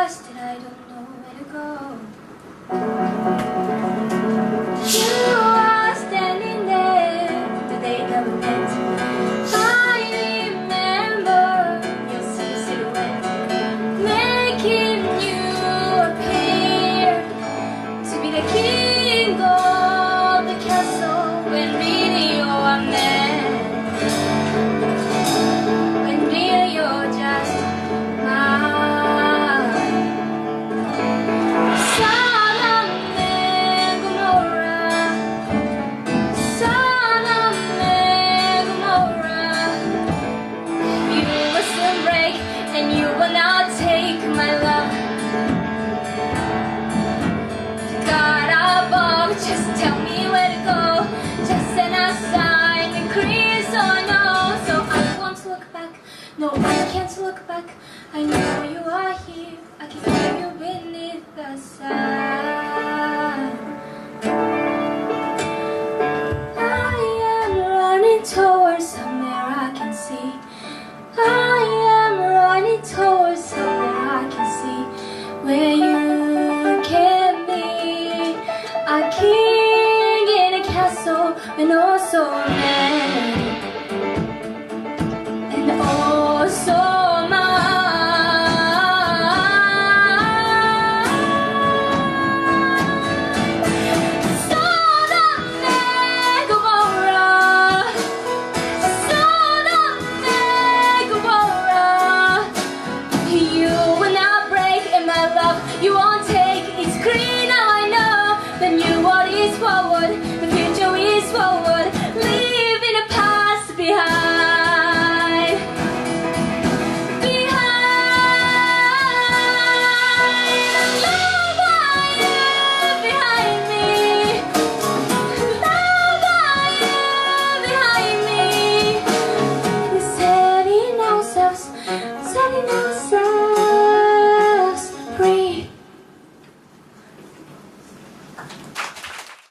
lost and I don't know where to go. You are standing there the day that we met. I remember your silhouette, making you appear to be the king of the castle when really you're a man. When really you're just mine. Sodom and Gomorrah, Sodom and Gomorrah. You will soon break and you will not take my love. God above, just tell me where to go. Just send a sign, increase or no. So I want to look back. No, I can't look back. I know you are here. I can feel you beneath the sun. I am running towards somewhere I can see. I am running towards somewhere I can see where you can be a king in a castle and also a man and also Sodom and Gomorrah, Sodom and Gomorrah. You will not break in my love. You won't take its green. Now I know the new world is forward. The future is forward.